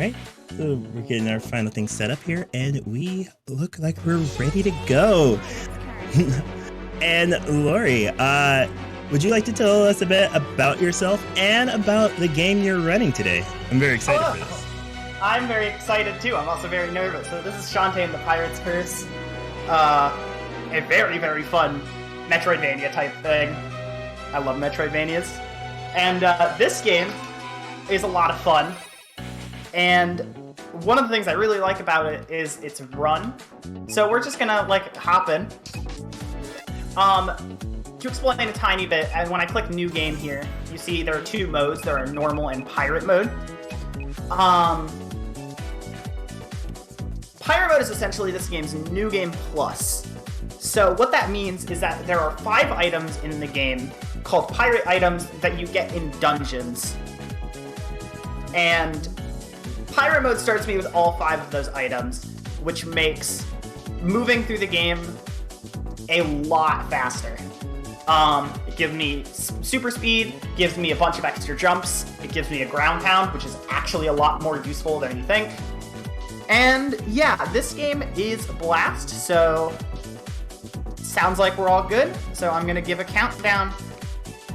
Alright, so we're getting our final thing set up here, and we look like we're ready to go. And Laurie, would you like to tell us a bit about yourself and about the game you're running today? I'm very excited for this. I'm very excited too. I'm also very nervous. So this is Shantae and the Pirate's Curse. A very, very fun Metroidvania type thing. I love Metroidvanias. And this game is a lot of fun. And one of the things I really like about it is its run. So we're just gonna hop in. To explain a tiny bit, and when I click new game here, you see there are two modes. There are normal and pirate mode. Pirate mode is essentially this game's new game plus. So what that means is that there are 5 items in the game called pirate items that you get in dungeons. And pirate mode starts me with all 5 of those items, which makes moving through the game a lot faster. It gives me super speed, gives me a bunch of extra jumps, it gives me a ground pound, which is actually a lot more useful than you think. And yeah, this game is a blast, so sounds like we're all good. So I'm gonna give a countdown,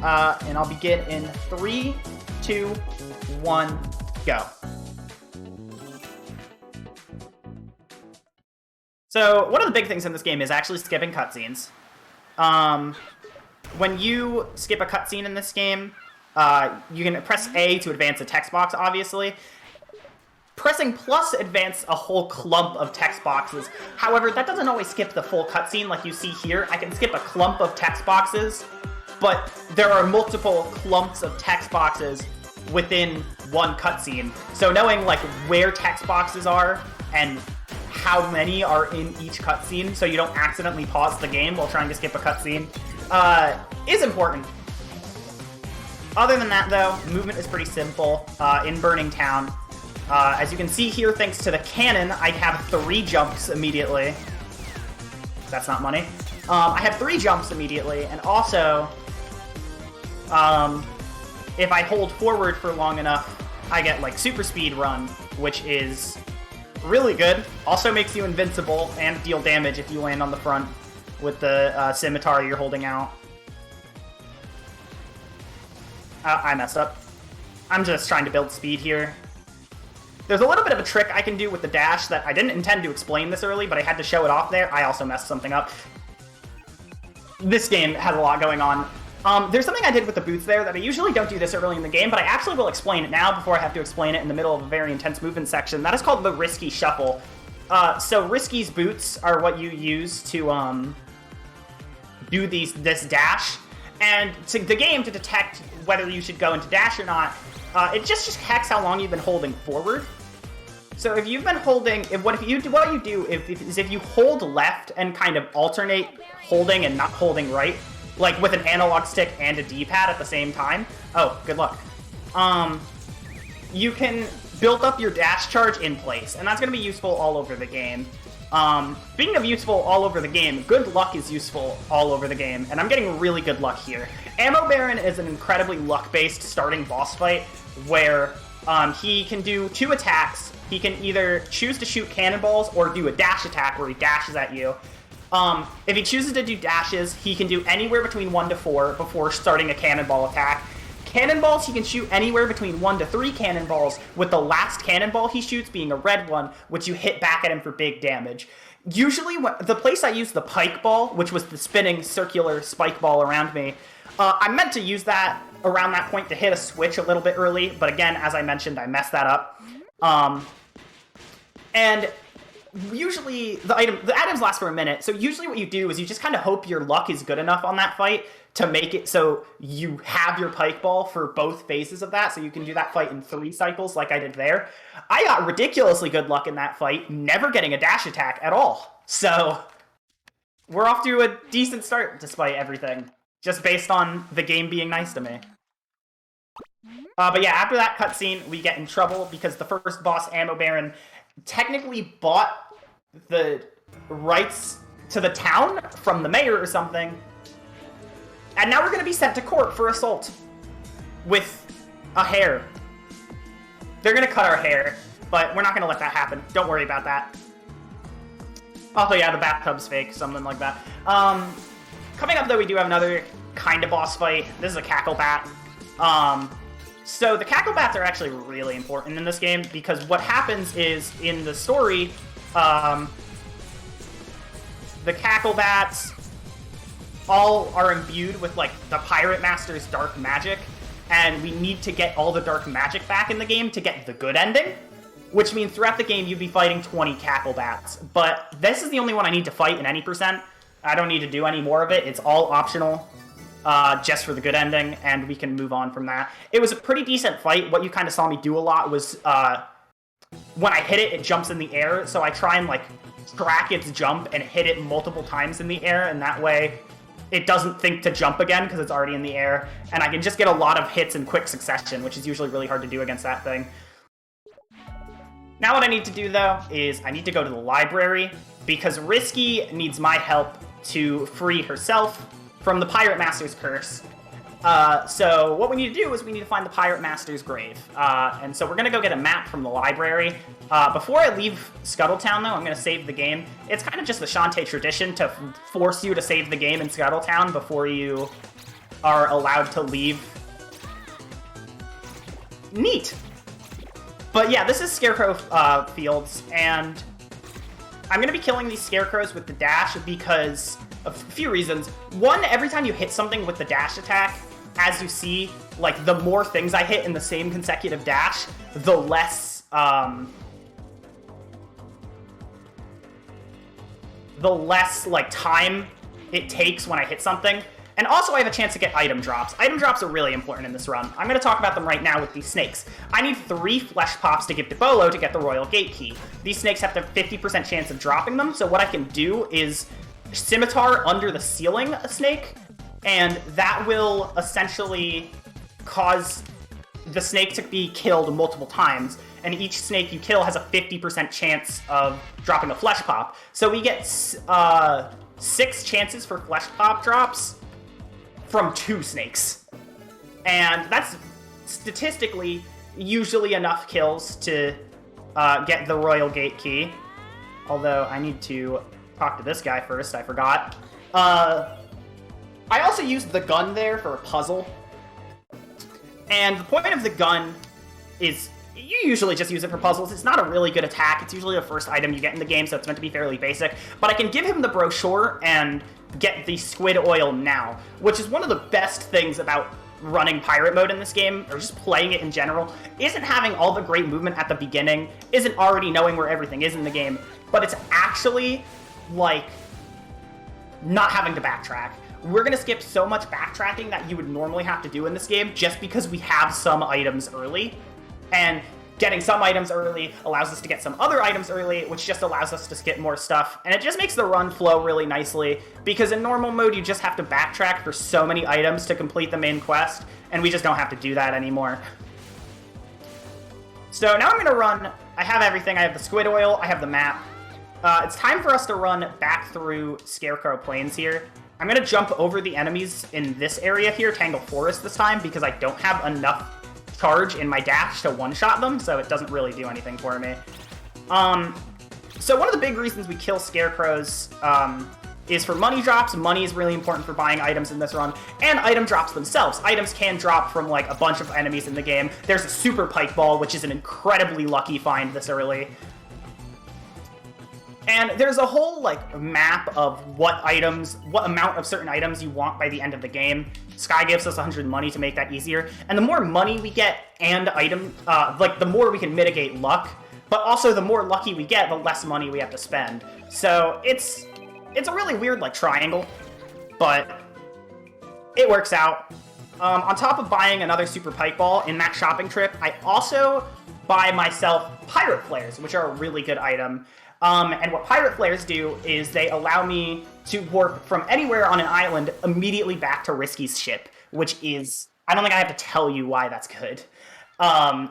and I'll begin in 3, 2, 1, go. So one of the big things in this game is actually skipping cutscenes. When you skip a cutscene in this game, you can press A to advance a text box, obviously. Pressing plus advance a whole clump of text boxes. However, that doesn't always skip the full cutscene like you see here. I can skip a clump of text boxes, but there are multiple clumps of text boxes within one cutscene. So knowing where text boxes are and how many are in each cutscene so you don't accidentally pause the game while trying to skip a cutscene is important. Other than that, though, movement is pretty simple in Burning Town. As you can see here, thanks to the cannon, I have 3 jumps immediately. That's not money. I have 3 jumps immediately, and also, if I hold forward for long enough, I get super speed run, which is really good. Also makes you invincible and deal damage if you land on the front with the scimitar you're holding out. I messed up. I'm just trying to build speed here. There's a little bit of a trick I can do with the dash that I didn't intend to explain this early, but I had to show it off there. I also messed something up. This game has a lot going on. There's something I did with the boots there that I usually don't do this early in the game, but I actually will explain it now before I have to explain it in the middle of a very intense movement section. That is called the Risky Shuffle. So Risky's boots are what you use to do this dash. And the game, to detect whether you should go into dash or not, it just checks how long you've been holding forward. So if you've been holding, what you do is if you hold left and kind of alternate holding and not holding right, with an analog stick and a D-pad at the same time. Oh, good luck. You can build up your dash charge in place, and that's going to be useful all over the game. Speaking of useful all over the game, good luck is useful all over the game, and I'm getting really good luck here. Ammo Baron is an incredibly luck-based starting boss fight where he can do 2 attacks. He can either choose to shoot cannonballs or do a dash attack where he dashes at you. If he chooses to do dashes, he can do anywhere between 1 to 4 before starting a cannonball attack. Cannonballs, he can shoot anywhere between 1 to 3 cannonballs, with the last cannonball he shoots being a red one, which you hit back at him for big damage. Usually, the place I use the pike ball, which was the spinning circular spike ball around me, I meant to use that around that point to hit a switch a little bit early, but again, as I mentioned, I messed that up. And usually, the items last for a minute, so usually what you do is you just kind of hope your luck is good enough on that fight to make it so you have your pike ball for both phases of that, so you can do that fight in 3 cycles like I did there. I got ridiculously good luck in that fight, never getting a dash attack at all. So we're off to a decent start despite everything, just based on the game being nice to me. But yeah, after that cutscene, we get in trouble because the first boss, Ammo Baron, technically bought the rights to the town from the mayor or something. And now we're going to be sent to court for assault with a hair. They're going to cut our hair. but we're not going to let that happen. Don't worry about that. Also, yeah, the bathtub's fake, something like that. Coming up, though, we do have another kind of boss fight. This is a Cackle Bat. So the Cackle Bats are actually really important in this game, because what happens is, in the story, the Cackle Bats all are imbued with, like, the Pirate Master's dark magic, and we need to get all the dark magic back in the game to get the good ending, which means throughout the game you'd be fighting 20 Cackle Bats. But this is the only one I need to fight in any percent. I don't need to do any more of it. It's all optional, just for the good ending, and we can move on from that. It was a pretty decent fight. What you kind of saw me do a lot was, when I hit it, it jumps in the air, so I try and, like, track its jump and hit it multiple times in the air, and that way it doesn't think to jump again because it's already in the air, and I can just get a lot of hits in quick succession, which is usually really hard to do against that thing. Now what I need to do, though, is I need to go to the library, because Risky needs my help to free herself from the Pirate Master's curse. So what we need to do is we need to find the Pirate Master's grave. And so we're going to go get a map from the library. Before I leave Scuttletown, though, I'm going to save the game. It's kind of just the Shantae tradition to force you to save the game in Scuttletown before you are allowed to leave. Neat! But yeah, this is Scarecrow Fields, and I'm going to be killing these Scarecrows with the dash because of a few reasons. One, every time you hit something with the dash attack, as you see, like, the more things I hit in the same consecutive dash, the less, like, time it takes when I hit something. And also I have a chance to get item drops. Item drops are really important in this run. I'm going to talk about them right now with these snakes. I need 3 flesh pops to give to Bolo to get the Royal Gate Key. These snakes have the 50% chance of dropping them, so what I can do is scimitar under the ceiling a snake, and that will essentially cause the snake to be killed multiple times, and each snake you kill has a 50% chance of dropping a flesh pop. So we get 6 chances for flesh pop drops from 2 snakes. And that's statistically usually enough kills to get the Royal Gate Key. Although I need to talk to this guy first, I forgot. I also used the gun there for a puzzle. And the point of the gun is you usually just use it for puzzles. It's not a really good attack. It's usually the first item you get in the game, so it's meant to be fairly basic. But I can give him the brochure and get the squid oil now, which is one of the best things about running pirate mode in this game, or just playing it in general, isn't having all the great movement at the beginning, isn't already knowing where everything is in the game, but it's actually, like, not having to backtrack. We're going to skip so much backtracking that you would normally have to do in this game just because we have some items early, and getting some items early allows us to get some other items early, which just allows us to skip more stuff, and it just makes the run flow really nicely, because in normal mode you just have to backtrack for so many items to complete the main quest, and we just don't have to do that anymore. So now I'm going to run. I have everything. I have the squid oil, I have the map. It's time for us to run back through Scarecrow Plains here. I'm going to jump over the enemies in this area here, Tangle Forest this time, because I don't have enough charge in my dash to one-shot them, so it doesn't really do anything for me. So one of the big reasons we kill Scarecrows is for money drops. Money is really important for buying items in this run, and item drops themselves. Items can drop from, like, a bunch of enemies in the game. There's a Super Pike Ball, which is an incredibly lucky find this early. And there's a whole, like, map of what amount of certain items you want by the end of the game. Sky gives us 100 money to make that easier. And the more money we get and the more we can mitigate luck. But also, the more lucky we get, the less money we have to spend. So it's a really weird, like, triangle. But it works out. On top of buying another Super Pike Ball in that shopping trip, I also buy myself Pirate Flares, which are a really good item. And what Pirate Flares do is they allow me to warp from anywhere on an island immediately back to Risky's ship, which is, I don't think I have to tell you why that's good.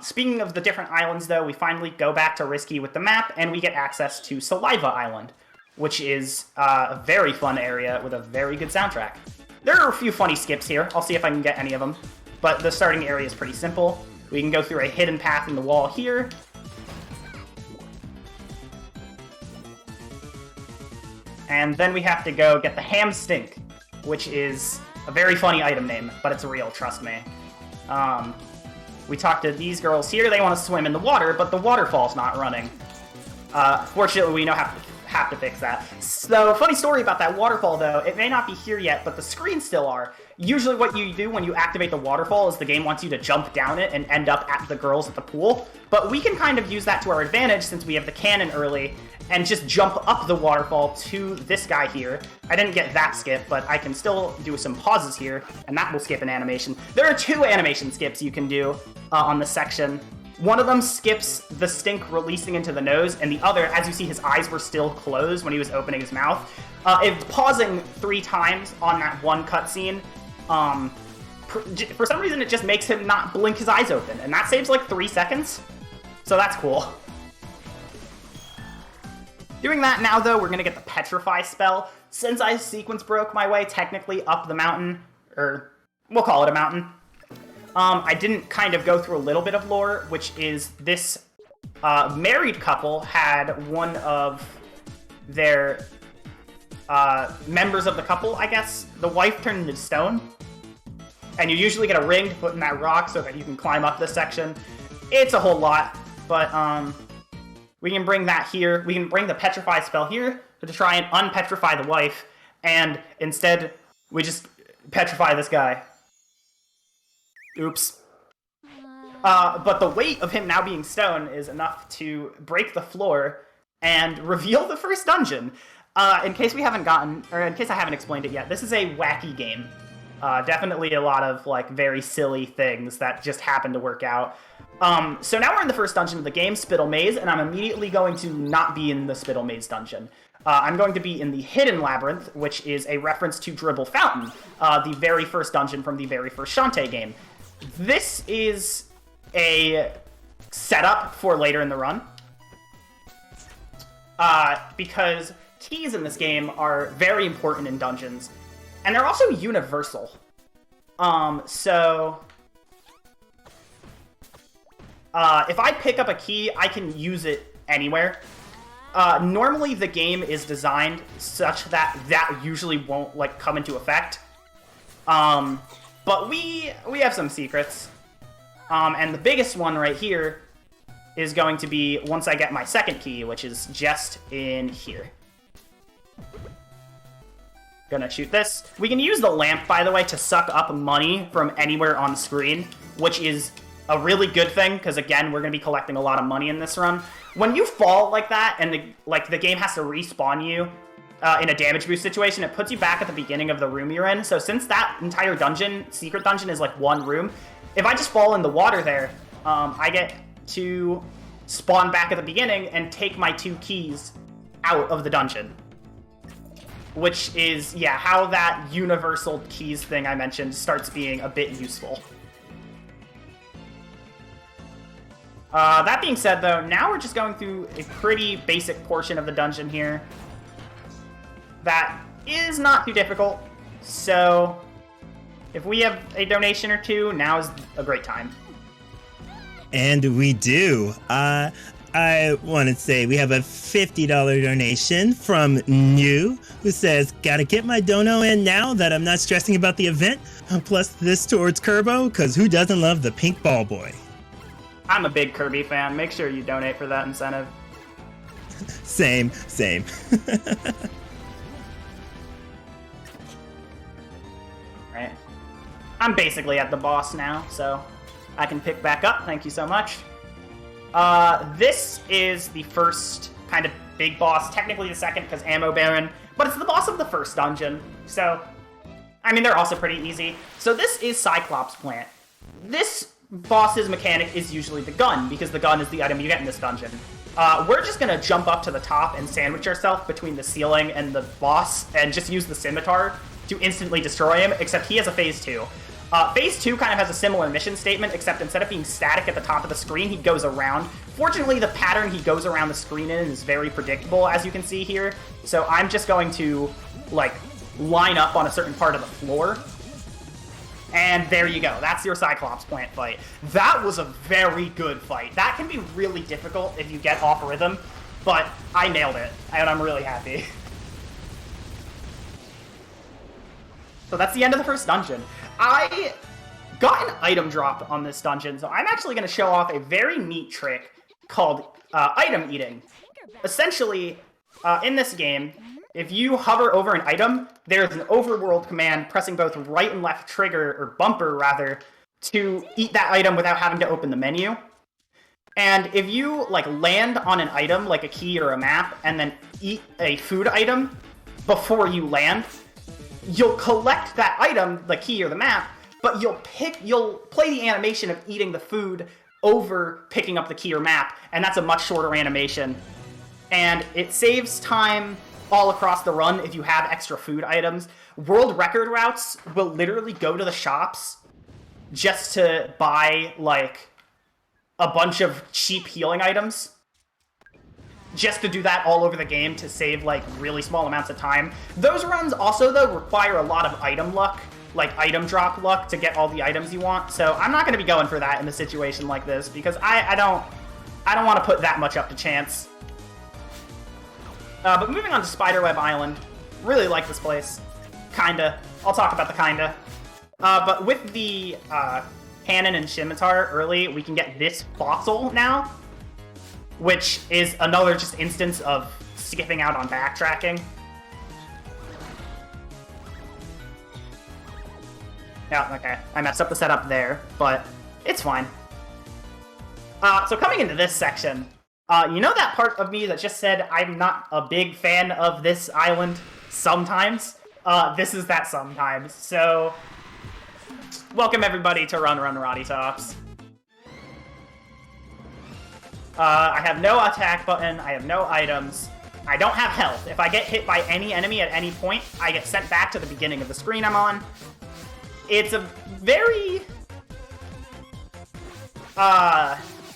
Speaking of the different islands, though, we finally go back to Risky with the map, and we get access to Saliva Island, which is a very fun area with a very good soundtrack. There are a few funny skips here. I'll see if I can get any of them. But the starting area is pretty simple. We can go through a hidden path in the wall here. And then we have to go get the Ham Stink, which is a very funny item name, but it's real, trust me. We talked to these girls here. They want to swim in the water, but the waterfall's not running. Fortunately, we know have to fix that. So, funny story about that waterfall, though. It may not be here yet, but the screens still are. Usually what you do when you activate the waterfall is the game wants you to jump down it and end up at the girls at the pool. But we can kind of use that to our advantage since we have the cannon early and just jump up the waterfall to this guy here. I didn't get that skip, but I can still do some pauses here, and that will skip an animation. There are 2 animation skips you can do on this section. One of them skips the stink releasing into the nose, and the other, as you see, his eyes were still closed when he was opening his mouth. It's pausing 3 times on that one cutscene. For some reason, it just makes him not blink his eyes open, and that saves like 3 seconds. So that's cool. Doing that now, though, we're gonna get the Petrify Spell. Since I sequence broke my way technically up the mountain, or we'll call it a mountain, I didn't kind of go through a little bit of lore, which is this married couple had one of their members of the couple, I guess, the wife turned into stone. And you usually get a ring to put in that rock so that you can climb up this section. It's a whole lot, but we can bring that here. We can bring the Petrify Spell here to try and unpetrify the wife, and instead we just petrify this guy. Oops. But the weight of him now being stone is enough to break the floor and reveal the first dungeon. In case we haven't gotten, or in case I haven't explained it yet, this is a wacky game. Definitely a lot of like very silly things that just happen to work out. So now we're in the first dungeon of the game, Spittle Maze, and I'm immediately going to not be in the Spittle Maze dungeon. I'm going to be in the Hidden Labyrinth, which is a reference to Dribble Fountain, the very first dungeon from the very first Shantae game. This is a setup for later in the run, because keys in this game are very important in dungeons, and they're also universal. If I pick up a key, I can use it anywhere. Normally the game is designed such that that usually won't like come into effect. But we have some secrets. And the biggest one right here is going to be once I get my second key, which is just in here. Gonna shoot this. We can use the lamp, by the way, to suck up money from anywhere on screen, which is a really good thing, because again, we're gonna be collecting a lot of money in this run. When you fall like that, and the game has to respawn you in a damage boost situation, it puts you back at the beginning of the room you're in. So since that entire dungeon, secret dungeon, is like one room, if I just fall in the water there, I get to spawn back at the beginning and take my 2 keys out of the dungeon. Which is, yeah, how that universal keys thing I mentioned starts being a bit useful. That being said, though, now we're just going through a pretty basic portion of the dungeon here. That is not too difficult, so if we have a donation or two, now is a great time. And we do. I want to say we have a $50 donation from New, who says, gotta get my dono in now that I'm not stressing about the event. Plus this towards Kerbo, because who doesn't love the pink ball boy? I'm a big Kirby fan. Make sure you donate for that incentive. Same. Right. I'm basically at the boss now, so I can pick back up. Thank you so much. This is the first kind of big boss, technically the second because Ammo Baron, but it's the boss of the first dungeon, so, I mean, they're also pretty easy. So this is Cyclops Plant. This boss's mechanic is usually the gun, because the gun is the item you get in this dungeon. We're just gonna jump up to the top and sandwich ourselves between the ceiling and the boss, and just use the scimitar to instantly destroy him, except he has a phase 2. Phase 2 kind of has a similar mission statement, except instead of being static at the top of the screen, he goes around. Fortunately, the pattern he goes around the screen in is very predictable, as you can see here. So I'm just going to, like, line up on a certain part of the floor. And there you go. That's your Cyclops Plant fight. That was a very good fight. That can be really difficult if you get off rhythm, but I nailed it, and I'm really happy. So that's the end of the first dungeon. I got an item drop on this dungeon, so I'm actually going to show off a very neat trick called item eating. Essentially, in this game, if you hover over an item, there's an overworld command pressing both right and left trigger, or bumper rather, to eat that item without having to open the menu. And if you like land on an item, like a key or a map, and then eat a food item before you land, you'll collect that item, the key or the map, but you'll play the animation of eating the food over picking up the key or map, and that's a much shorter animation. And it saves time all across the run if you have extra food items. World record routes will literally go to the shops just to buy, like, a bunch of cheap healing items. Just to do that all over the game to save, like, really small amounts of time. Those runs also, though, require a lot of item luck, like item drop luck to get all the items you want. So I'm not going to be going for that in a situation like this because I don't want to put that much up to chance. But moving on to Spiderweb Island, really like this place. Kinda. I'll talk about the kinda. But with the cannon and scimitar early, we can get this fossil now, which is another just instance of skipping out on backtracking. Yeah, okay. I messed up the setup there, but it's fine. So coming into this section, you know that part of me that just said I'm not a big fan of this island sometimes? This is that sometimes. So, welcome everybody to Run Run Roddy Tops. I have no attack button, I have no items, I don't have health. If I get hit by any enemy at any point, I get sent back to the beginning of the screen I'm on. It's a very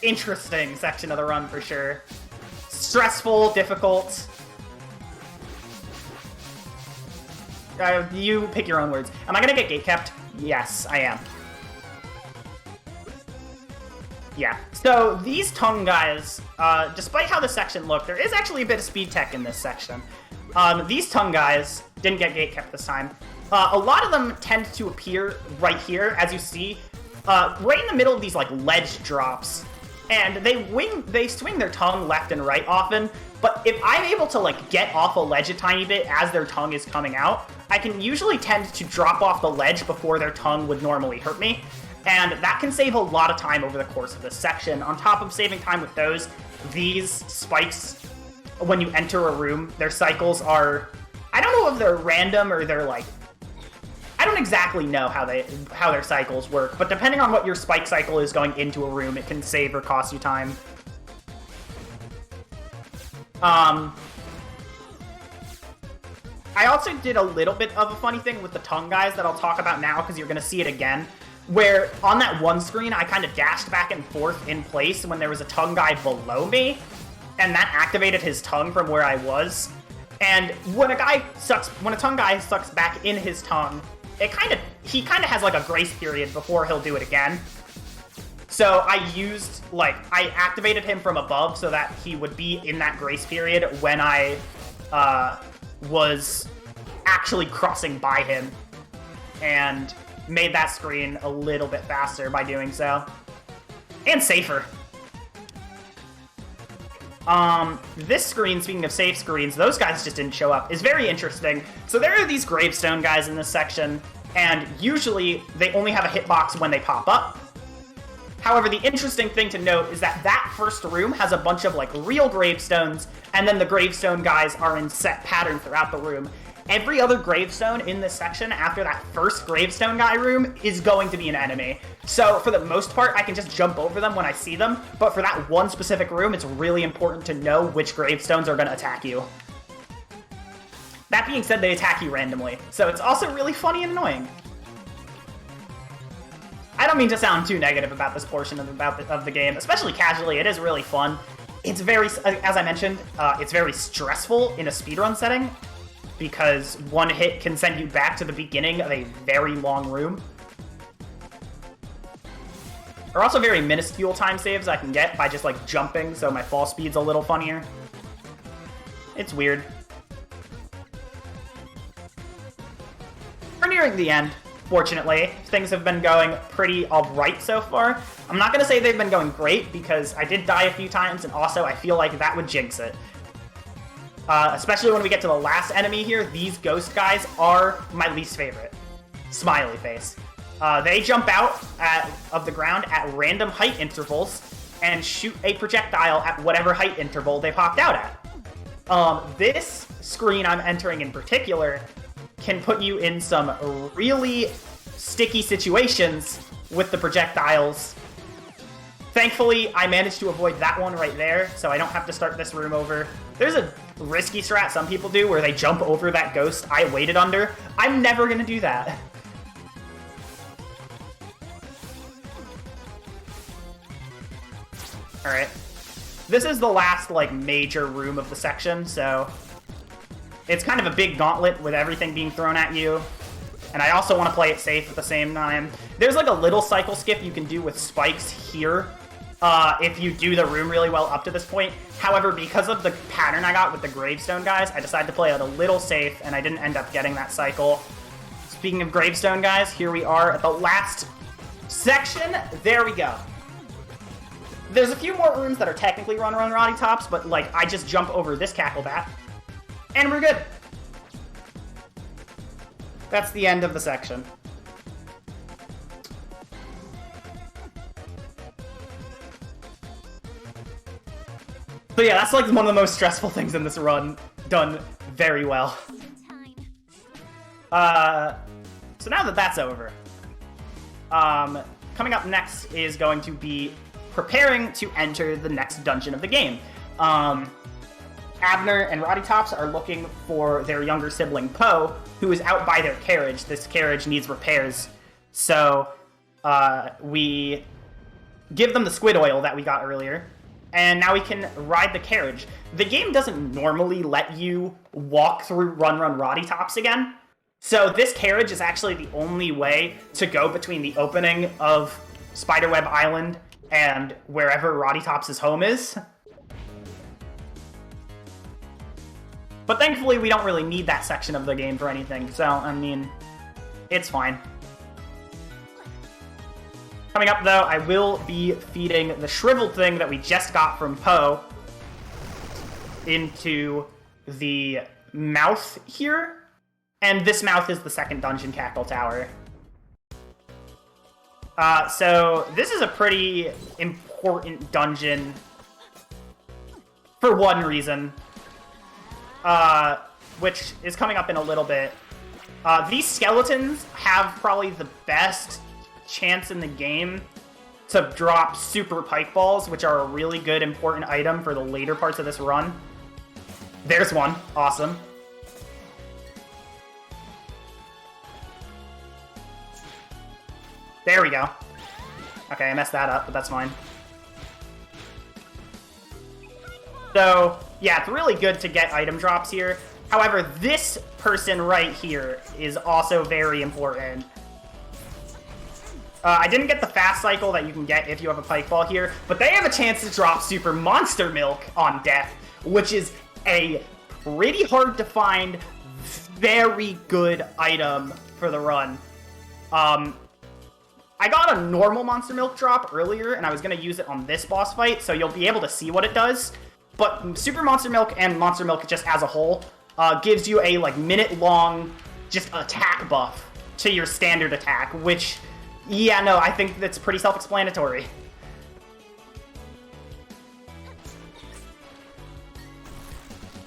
interesting section of the run for sure. Stressful, difficult. You pick your own words. Am I gonna get gatekept? Yes, I am. Yeah. So these tongue guys, despite how the section looked, there is actually a bit of speed tech in this section. These tongue guys didn't get gatekept this time. A lot of them tend to appear right here, as you see, right in the middle of these like ledge drops. And they swing their tongue left and right often, but if I'm able to like get off a ledge a tiny bit as their tongue is coming out, I can usually tend to drop off the ledge before their tongue would normally hurt me. And that can save a lot of time over the course of this section. On top of saving time with those, these spikes, when you enter a room, their cycles are, I don't know if they're random or they're like, I don't exactly know how their cycles work, but depending on what your spike cycle is going into a room, it can save or cost you time. I also did a little bit of a funny thing with the tongue guys that I'll talk about now because you're going to see it again, where on that one screen I kind of dashed back and forth in place when there was a tongue guy below me, and that activated his tongue from where I was. And when a tongue guy sucks back in his tongue, he kind of has like a grace period before he'll do it again. So I activated him from above so that he would be in that grace period when I was actually crossing by him, and made that screen a little bit faster by doing so. And safer. This screen, speaking of safe screens, those guys just didn't show up, is very interesting. So there are these gravestone guys in this section, and usually they only have a hitbox when they pop up. However, the interesting thing to note is that that first room has a bunch of like real gravestones, and then the gravestone guys are in set pattern throughout the room. Every other gravestone in this section after that first gravestone guy room is going to be an enemy. So for the most part, I can just jump over them when I see them, but for that one specific room, it's really important to know which gravestones are going to attack you. That being said, they attack you randomly, so it's also really funny and annoying. I don't mean to sound too negative about this portion of the game, especially casually. It is really fun. It's very, as I mentioned, it's very stressful in a speedrun setting, because one hit can send you back to the beginning of a very long room. There are also very minuscule time saves I can get by just like jumping, so my fall speed's a little funnier. It's weird. We're nearing the end, fortunately. Things have been going pretty alright so far. I'm not going to say they've been going great, because I did die a few times, and also I feel like that would jinx it. Especially when we get to the last enemy here, these ghost guys are my least favorite. Smiley face. They jump out of the ground at random height intervals and shoot a projectile at whatever height interval they popped out at. This screen I'm entering in particular can put you in some really sticky situations with the projectiles. Thankfully, I managed to avoid that one right there, so I don't have to start this room over. There's a risky strat some people do where they jump over that ghost I waited under. I'm never going to do that. Alright. This is the last, like, major room of the section, so it's kind of a big gauntlet with everything being thrown at you. And I also want to play it safe at the same time. There's, like, a little cycle skip you can do with spikes here if you do the room really well up to this point. However, because of the pattern I got with the gravestone guys, I decided to play it a little safe, and I didn't end up getting that cycle. Speaking of gravestone guys, here we are at the last section. There we go. There's a few more rooms that are technically run Roddy Tops, but, like, I just jump over this Cackle Bat, and we're good. That's the end of the section. So yeah, that's, like, one of the most stressful things in this run, done very well. So now that that's over, coming up next is going to be preparing to enter the next dungeon of the game. Abner and Roddy Tops are looking for their younger sibling, Poe, who is out by their carriage. This carriage needs repairs, so we give them the squid oil that we got earlier, and now we can ride the carriage. The game doesn't normally let you walk through Run Roddy Tops again, so this carriage is actually the only way to go between the opening of Spiderweb Island and wherever Roddy Tops' home is. But thankfully, we don't really need that section of the game for anything, so, I mean, it's fine. Coming up, though, I will be feeding the shriveled thing that we just got from Poe into the mouth here, and this mouth is the second dungeon, Cackle Tower. So this is a pretty important dungeon for one reason, which is coming up in a little bit. These skeletons have probably the best chance in the game to drop super pike balls, which are a really good important item for the later parts of this run. There's one. Awesome. There we go. Okay, I messed that up, but that's fine. So, yeah, it's really good to get item drops here. However, this person right here is also very important. I didn't get the fast cycle that you can get if you have a pike ball here, but they have a chance to drop Super Monster Milk on death, which is a pretty hard to find, very good item for the run. I got a normal Monster Milk drop earlier, and I was going to use it on this boss fight, so you'll be able to see what it does. But Super Monster Milk and Monster Milk just as a whole gives you a, like, minute-long just attack buff to your standard attack, which, yeah, no, I think that's pretty self-explanatory.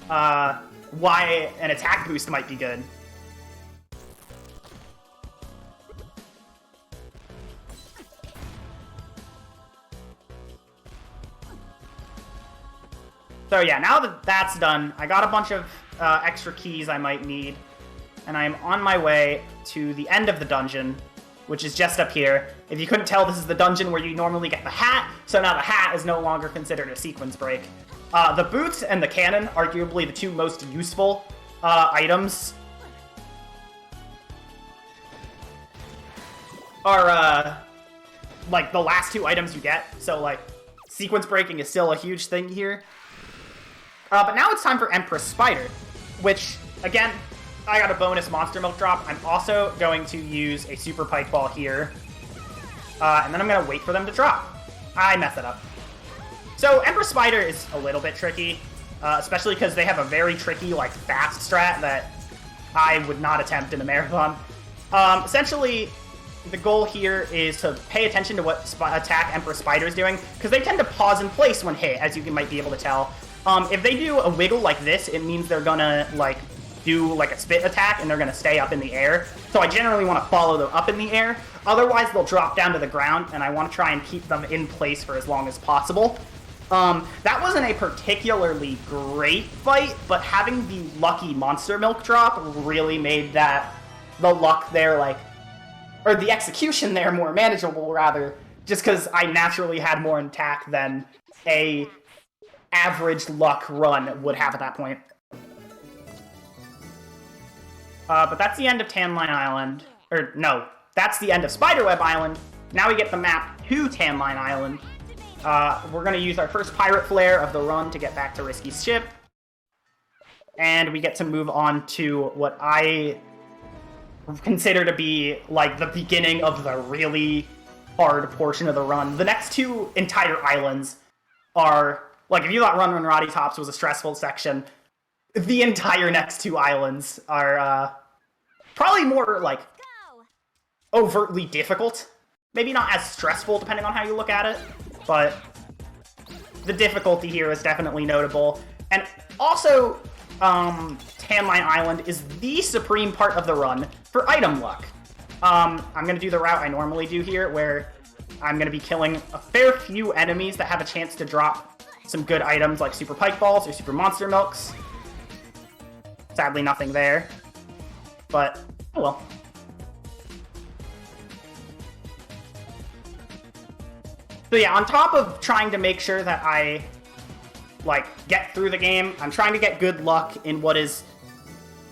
Why an attack boost might be good. So yeah, now that that's done, I got a bunch of extra keys I might need, and I'm on my way to the end of the dungeon, which is just up here. If you couldn't tell, this is the dungeon where you normally get the hat, so now the hat is no longer considered a sequence break. The boots and the cannon, arguably the two most useful items, are like the last two items you get, so like sequence breaking is still a huge thing here. But now it's time for Empress Spider, which, again, I got a bonus Monster Milk drop, I'm also going to use a Super Pike Ball here. And then I'm going to wait for them to drop. I messed it up. So Empress Spider is a little bit tricky, especially because they have a very tricky, like, fast strat that I would not attempt in a marathon. Essentially, the goal here is to pay attention to what attack Empress Spider is doing, because they tend to pause in place when hit, as you might be able to tell. If they do a wiggle like this, it means they're gonna, like, do, like, a spit attack, and they're gonna stay up in the air. So I generally want to follow them up in the air. Otherwise, they'll drop down to the ground, and I want to try and keep them in place for as long as possible. That wasn't a particularly great fight, but having the lucky Monster Milk drop really made the luck there, like, or the execution there more manageable, rather, just because I naturally had more attack than a average luck run would have at that point. But that's the end of Tan Line Island. Or, no, that's the end of Spiderweb Island. Now we get the map to Tan Line Island. We're going to use our first Pirate Flare of the run to get back to Risky's ship. And we get to move on to what I consider to be, like, the beginning of the really hard portion of the run. The next two entire islands are, like, if you thought Run Run Roddy Tops was a stressful section, the entire next two islands are, probably more, like, overtly difficult. Maybe not as stressful, depending on how you look at it, but the difficulty here is definitely notable. And also, Tan Line Island is the supreme part of the run for item luck. I'm going to do the route I normally do here, where I'm going to be killing a fair few enemies that have a chance to drop some good items like Super Pike Balls or Super Monster Milks. Sadly, nothing there. But, oh well. So yeah, on top of trying to make sure that I, like, get through the game, I'm trying to get good luck in what is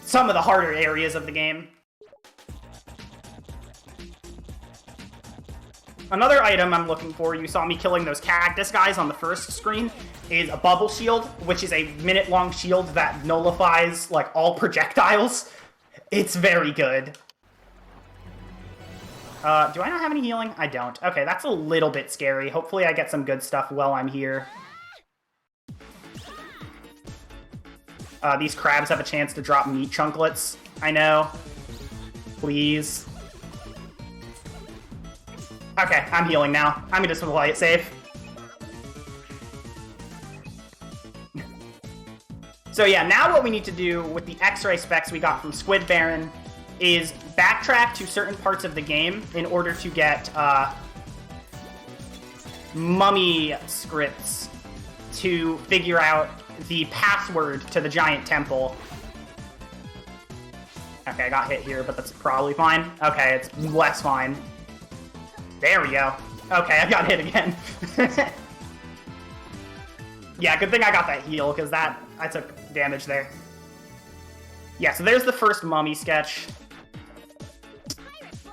some of the harder areas of the game. Another item I'm looking for, you saw me killing those cactus guys on the first screen, is a bubble shield, which is a minute-long shield that nullifies, like, all projectiles. It's very good. Do I not have any healing? I don't. Okay, that's a little bit scary. Hopefully I get some good stuff while I'm here. These crabs have a chance to drop meat chunklets. I know. Please. Okay, I'm healing now. I'm gonna just play it safe. So yeah, now what we need to do with the X-ray specs we got from Squid Baron is backtrack to certain parts of the game in order to get mummy scripts to figure out the password to the giant temple. Okay, I got hit here, but that's probably fine. Okay, it's less fine. There we go. Okay, I got hit again. Yeah, good thing I got that heal, because I took damage there. Yeah, so there's the first mummy sketch.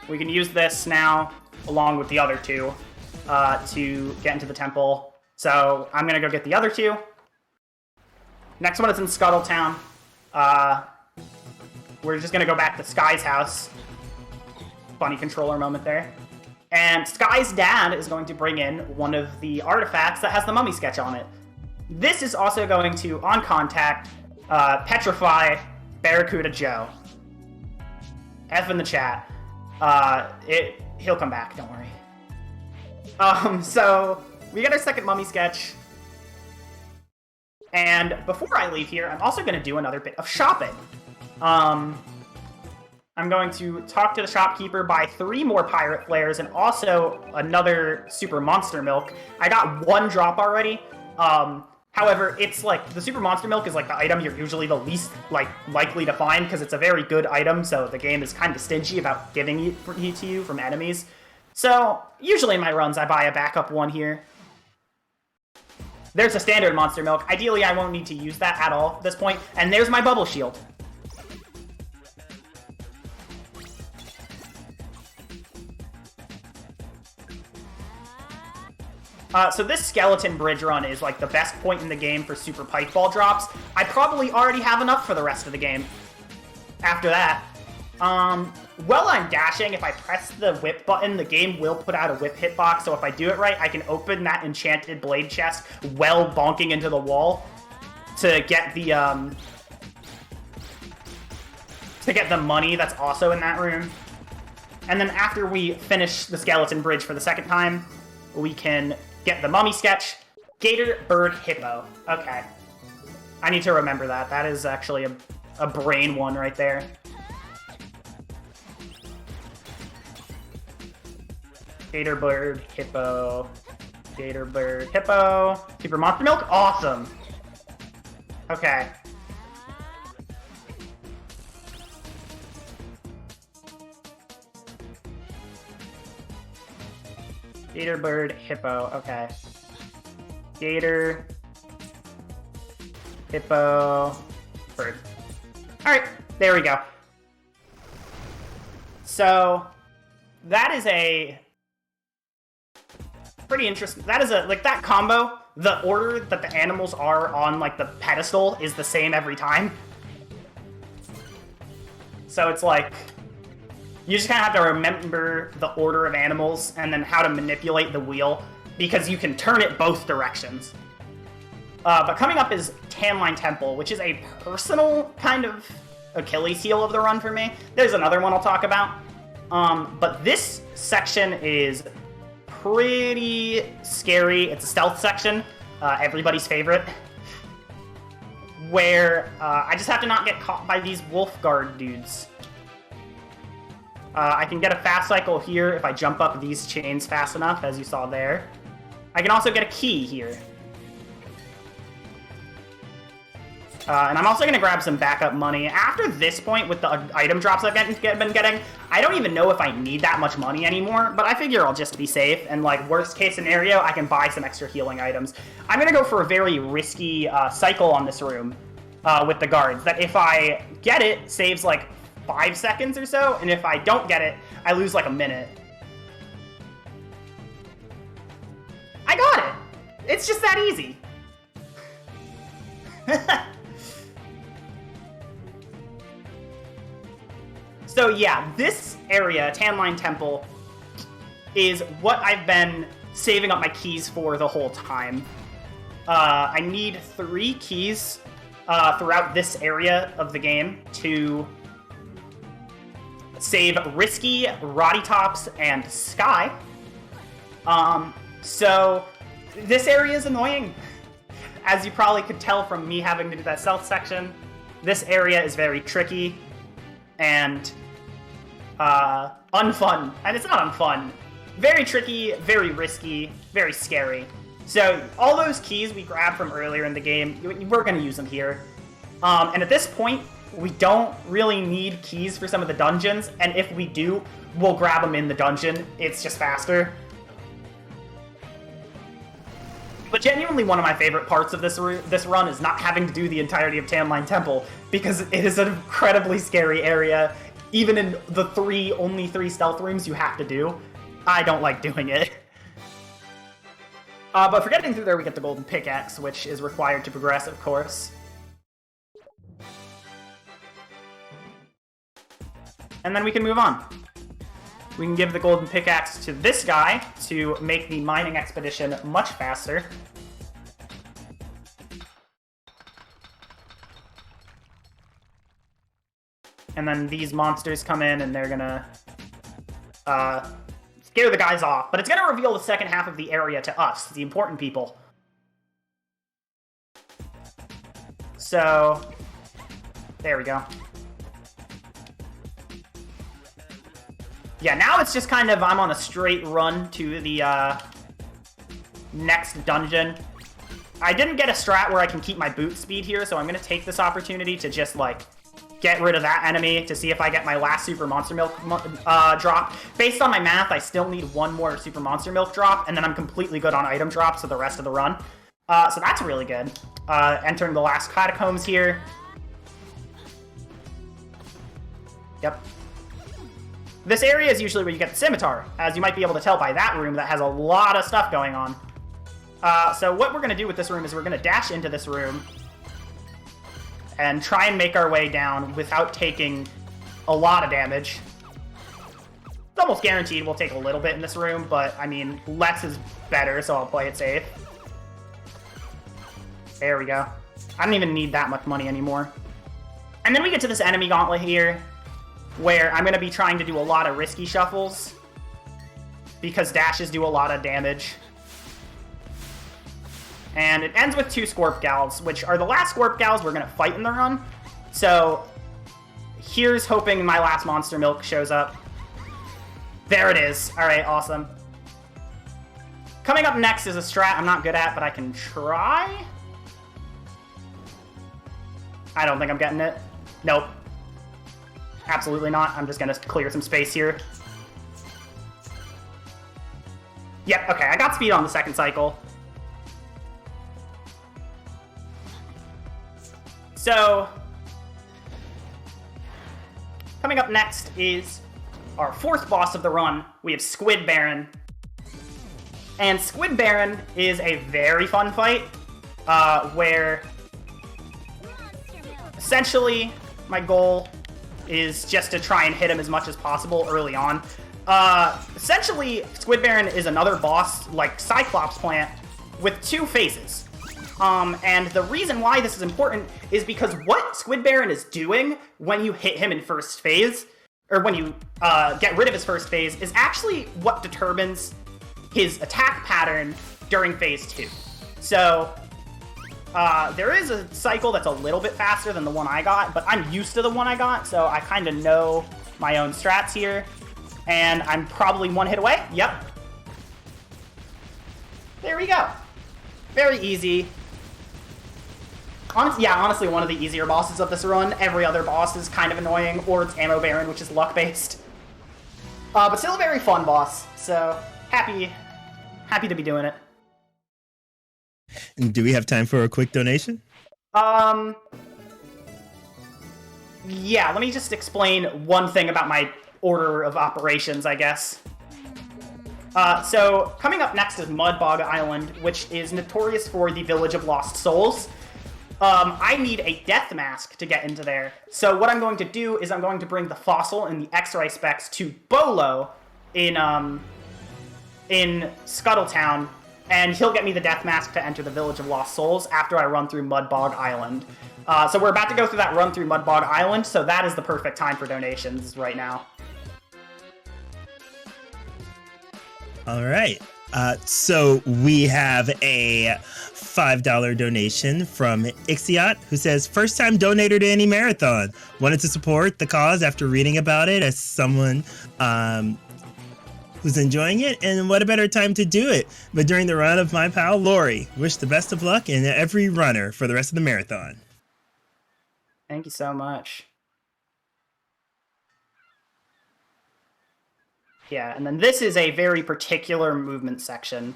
We can use this now, along with the other two, to get into the temple. So I'm going to go get the other two. Next one is in Scuttle Town. We're just going to go back to Sky's house. Funny controller moment there. And Sky's dad is going to bring in one of the artifacts that has the mummy sketch on it. This is also going to, on contact, Petrify Barracuda Joe. F in the chat. He'll come back, don't worry. So, we get our second mummy sketch. And before I leave here, I'm also going to do another bit of shopping. I'm going to talk to the shopkeeper, buy 3 more pirate flares, and also another super monster milk. I got 1 drop already. However, it's like, the super monster milk is like the item you're usually the least likely to find, because it's a very good item, so the game is kind of stingy about giving it to you from enemies. So, usually in my runs, I buy a backup one here. There's a standard monster milk. Ideally, I won't need to use that at all at this point. And there's my bubble shield. So this skeleton bridge run is like the best point in the game for super pike ball drops. I probably already have enough for the rest of the game. after that. While I'm dashing, if I press the whip button, the game will put out a whip hitbox, so if I do it right, I can open that enchanted blade chest while bonking into the wall to get the money that's also in that room. And then after we finish the skeleton bridge for the second time, we can get the mummy sketch, gator, bird, hippo. Okay. I need to remember that. That is actually a brain one right there. Gator, bird, hippo. Gator, bird, hippo. Super monster milk? Awesome. Okay. Gator, bird, hippo. Okay. Gator, hippo, bird. Alright, there we go. So, that is a pretty interesting. That is like that combo, the order that the animals are on like the pedestal is the same every time. So it's like, you just kind of have to remember the order of animals and then how to manipulate the wheel, because you can turn it both directions. But coming up is Tanline Temple, which is a personal kind of Achilles heel of the run for me. There's another one I'll talk about. But this section is pretty scary. It's a stealth section, everybody's favorite, where I just have to not get caught by these wolf guard dudes. I can get a fast cycle here if I jump up these chains fast enough, as you saw there. I can also get a key here. And I'm also going to grab some backup money. After this point, with the item drops I've been getting, I don't even know if I need that much money anymore, but I figure I'll just be safe, and like, worst case scenario, I can buy some extra healing items. I'm going to go for a very risky cycle on this room with the guards, that if I get it, saves like 5 seconds or so, and if I don't get it, I lose like a minute. I got it! It's just that easy. So yeah, this area, Tanline Temple, is what I've been saving up my keys for the whole time. I need 3 keys throughout this area of the game to save Risky, Roddy Tops, and Sky. So this area is annoying. As you probably could tell from me having to do that stealth section, this area is very tricky and unfun. And it's not unfun. Very tricky, very risky, very scary. So all those keys we grabbed from earlier in the game, we're going to use them here. And at this point, we don't really need keys for some of the dungeons, and if we do, we'll grab them in the dungeon. It's just faster. But genuinely, one of my favorite parts of this run is not having to do the entirety of Tanline Temple, because it is an incredibly scary area. Even in the only three stealth rooms you have to do, I don't like doing it. But for getting through there, we get the golden pickaxe, which is required to progress, of course. And then we can move on. We can give the golden pickaxe to this guy to make the mining expedition much faster. And then these monsters come in and they're gonna scare the guys off. But it's gonna reveal the second half of the area to us, the important people. So, there we go. Yeah, now it's just kind of, I'm on a straight run to the next dungeon. I didn't get a strat where I can keep my boot speed here, so I'm going to take this opportunity to just, like, get rid of that enemy to see if I get my last Super Monster Milk drop. Based on my math, I still need one more Super Monster Milk drop, and then I'm completely good on item drops for the rest of the run. So that's really good. Entering the last catacombs here. Yep. This area is usually where you get the scimitar, as you might be able to tell by that room that has a lot of stuff going on. So what we're going to do with this room is we're going to dash into this room, and try and make our way down without taking a lot of damage. It's almost guaranteed we'll take a little bit in this room, but I mean, less is better, so I'll play it safe. There we go. I don't even need that much money anymore. And then we get to this enemy gauntlet here, where I'm going to be trying to do a lot of risky shuffles, because dashes do a lot of damage. And it ends with 2 Scorp Gals, which are the last Scorp Gals we're going to fight in the run. So here's hoping my last Monster Milk shows up. There it is. All right, awesome. Coming up next is a strat I'm not good at, but I can try. I don't think I'm getting it. Nope. Absolutely not. I'm just going to clear some space here. Yep, okay, I got speed on the second cycle. So, coming up next is our 4th boss of the run. We have Squid Baron. And Squid Baron is a very fun fight, where essentially my goal is just to try and hit him as much as possible early on. Essentially, Squid Baron is another boss like Cyclops Plant with 2 phases. And the reason why this is important is because what Squid Baron is doing when you hit him in first phase, or when you get rid of his first phase, is actually what determines his attack pattern during phase 2. So, there is a cycle that's a little bit faster than the one I got, but I'm used to the one I got, so I kind of know my own strats here. And I'm probably 1 hit away. Yep. There we go. Very easy. Honestly, one of the easier bosses of this run. Every other boss is kind of annoying, or it's Ammo Baron, which is luck-based. But still a very fun boss, so happy to be doing it. Do we have time for a quick donation? Yeah, let me just explain one thing about my order of operations, I guess. So, coming up next is Bog Island, which is notorious for the Village of Lost Souls. I need a death mask to get into there. So what I'm going to do is I'm going to bring the fossil and the X-ray specs to Bolo in Scuttle Town, and he'll get me the death mask to enter the Village of Lost Souls after I run through Bog Island. So we're about to go through that run through Bog Island, so that is the perfect time for donations right now. All right. So we have a $5 donation from Ixiot, who says, first time donator to any marathon. Wanted to support the cause after reading about it as someone who's enjoying it, and what a better time to do it but during the run of my pal Laurie. Wish the best of luck in every runner for the rest of the marathon. Thank you so much. Yeah, and then this is a very particular movement section.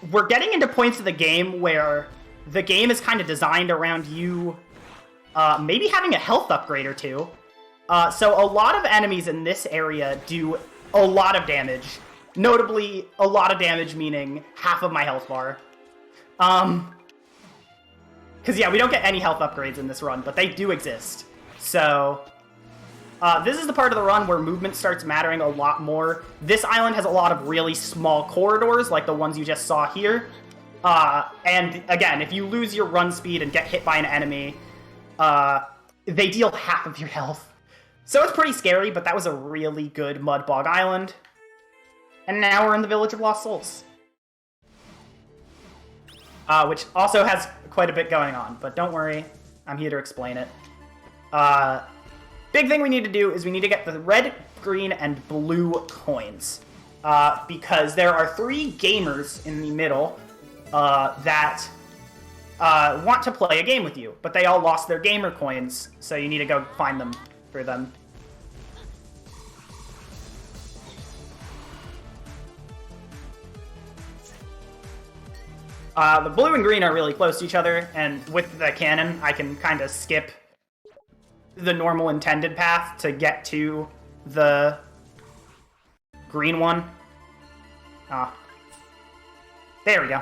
We're getting into points of the game where the game is kind of designed around you maybe having a health upgrade or 2. So a lot of enemies in this area do a lot of damage. Notably, a lot of damage meaning half of my health bar. Because, yeah, we don't get any health upgrades in this run, but they do exist. So, this is the part of the run where movement starts mattering a lot more. This island has a lot of really small corridors, like the ones you just saw here. And, again, if you lose your run speed and get hit by an enemy, they deal half of your health. So it's pretty scary, but that was a really good Bog Island. And now we're in the Village of Lost Souls. Which also has quite a bit going on, but don't worry, I'm here to explain it. Big thing we need to do is we need to get the red, green, and blue coins. Because there are 3 gamers in the middle that want to play a game with you, but they all lost their gamer coins, so you need to go find them for them. The blue and green are really close to each other, and with the cannon, I can kind of skip the normal intended path to get to the green one. There we go.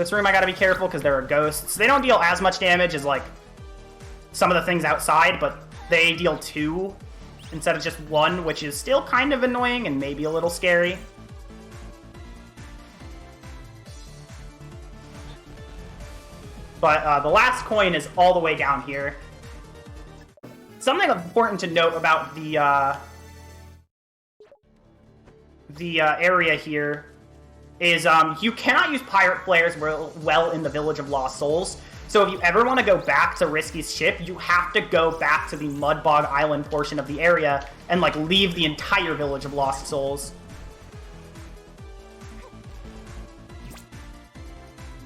This room I gotta be careful because there are ghosts. They don't deal as much damage as, like, some of the things outside, but they deal 2 instead of just 1, which is still kind of annoying and maybe a little scary. But the last coin is all the way down here. Something important to note about the area here is you cannot use pirate flares well in the Village of Lost Souls. So if you ever want to go back to Risky's ship, you have to go back to the Bog Island portion of the area and, like, leave the entire Village of Lost Souls.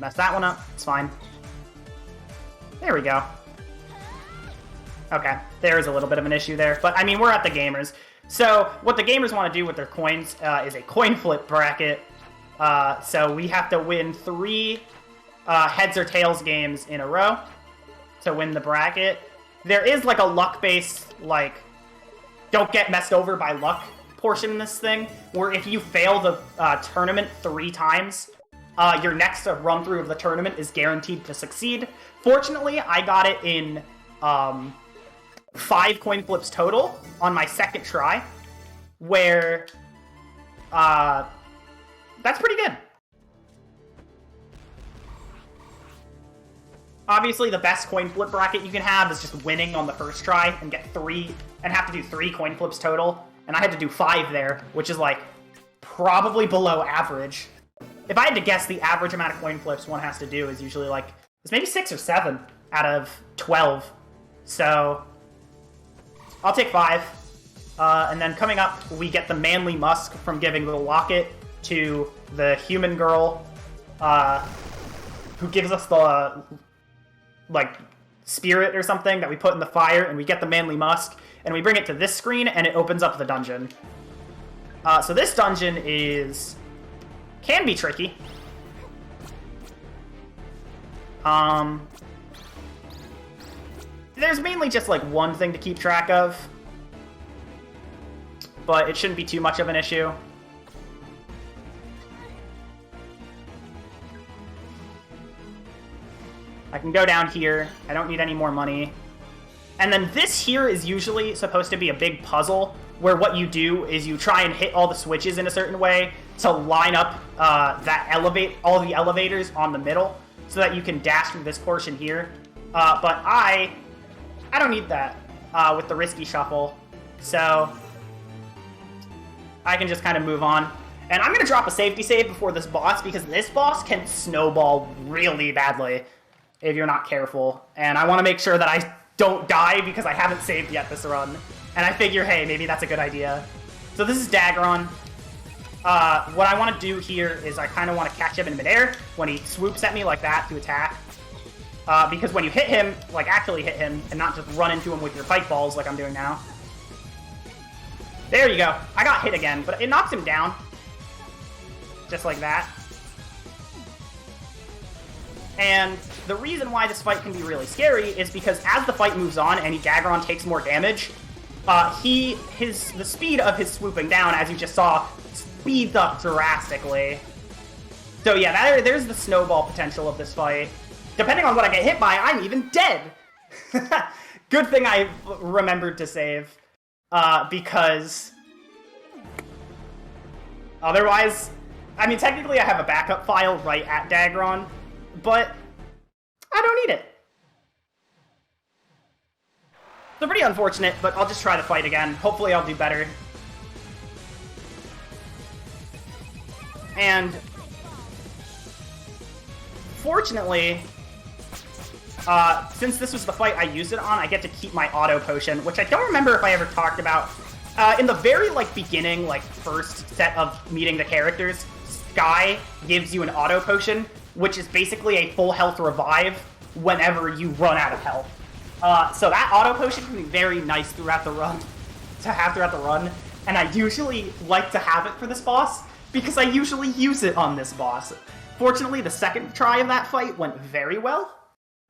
Mess that one up. It's fine. There we go. Okay, there's a little bit of an issue there. But, I mean, we're at the gamers. So what the gamers want to do with their coins is a coin flip bracket. So we have to win 3 heads or tails games in a row to win the bracket. There is, like, a luck-based, like, don't get messed over by luck portion in this thing, where if you fail the tournament 3 times, your next run-through of the tournament is guaranteed to succeed. Fortunately, I got it in 5 coin flips total on my second try, where that's pretty good. Obviously, the best coin flip bracket you can have is just winning on the first try and get 3, and have to do 3 coin flips total. And I had to do 5 there, which is, like, probably below average. If I had to guess, the average amount of coin flips one has to do is usually, like, it's maybe 6 or 7 out of 12. So I'll take 5. And then coming up, we get the Manly Musk from giving the locket to the human girl, who gives us the, like, spirit or something that we put in the fire, and we get the Manly Musk, and we bring it to this screen, and it opens up the dungeon. So this dungeon can be tricky. There's mainly just, like, one thing to keep track of, but it shouldn't be too much of an issue. I can go down here. I don't need any more money. And then this here is usually supposed to be a big puzzle, where what you do is you try and hit all the switches in a certain way to line up all the elevators on the middle, so that you can dash through this portion here. But I don't need that with the risky shuffle, so I can just kind of move on. And I'm going to drop a safety save before this boss, because this boss can snowball really badly if you're not careful. And I want to make sure that I don't die because I haven't saved yet this run. And I figure, hey, maybe that's a good idea. So this is Daggeron. What I want to do here is I kind of want to catch him in midair when he swoops at me like that to attack. Because when you hit him, like actually hit him, and not just run into him with your fight balls like I'm doing now. There you go. I got hit again, but it knocks him down. Just like that. And the reason why this fight can be really scary is because as the fight moves on and Daggeron takes more damage, the speed of his swooping down, as you just saw, speeds up drastically. So yeah, there's the snowball potential of this fight. Depending on what I get hit by, I'm even dead! Good thing I remembered to save, because otherwise, I mean, technically I have a backup file right at Daggeron, but I don't need it. So pretty unfortunate, but I'll just try the fight again. Hopefully I'll do better. And fortunately, since this was the fight I used it on, I get to keep my auto potion, which I don't remember if I ever talked about. In the very, beginning, first set of meeting the characters, Sky gives you an auto potion, which is basically a full health revive whenever you run out of health. So that auto potion can be very nice throughout the run, and I usually like to have it for this boss, because I usually use it on this boss. Fortunately, the second try of that fight went very well.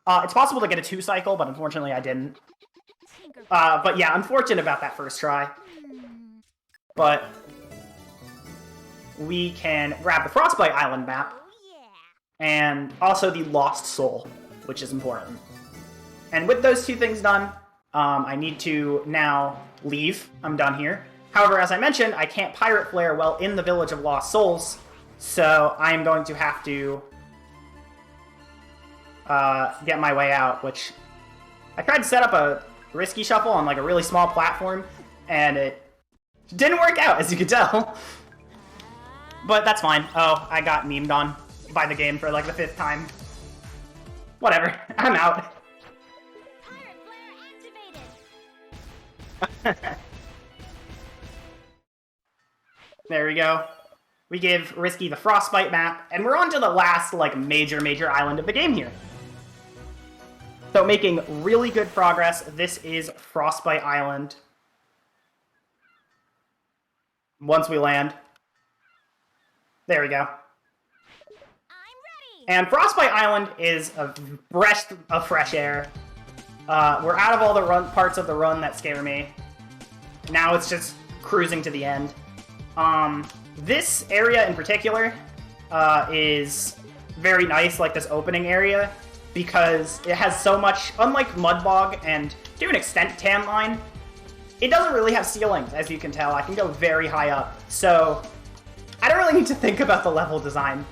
It's possible to get a 2-cycle, but unfortunately I didn't. But yeah, unfortunate about that first try. But we can grab the Frostbite Island map, and also the Lost Soul, which is important. And with those two things done, I need to now leave. I'm done here. However, as I mentioned, I can't Pirate Flare while in the Village of Lost Souls, so I'm going to have to get my way out, which I tried to set up a risky shuffle on like a really small platform, and it didn't work out, as you can tell. But that's fine. Oh, I got memed on by the game for like the 5th time. Whatever, I'm out. There we go. We give Risky the Frostbite map, and we're on to the last like major island of the game here. So making really good progress. This is Frostbite Island. Once we land. There we go. I'm ready. And Frostbite Island is a breath of fresh air. We're out of all the parts of the run that scare me. Now it's just cruising to the end. This area in particular is very nice, like this opening area, because it has so much, unlike Mudbog and to an extent Tan Line, it doesn't really have ceilings, as you can tell. I can go very high up, so I don't really need to think about the level design.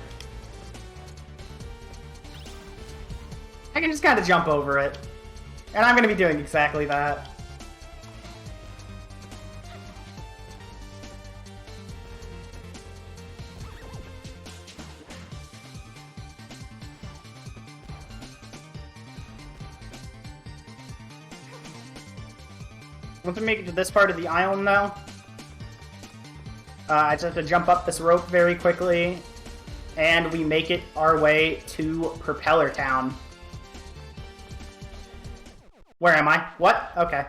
I can just kind of jump over it, and I'm going to be doing exactly that. Once we make it to this part of the island, though, I just have to jump up this rope very quickly, and we make it our way to Propeller Town. Where am I? What? Okay.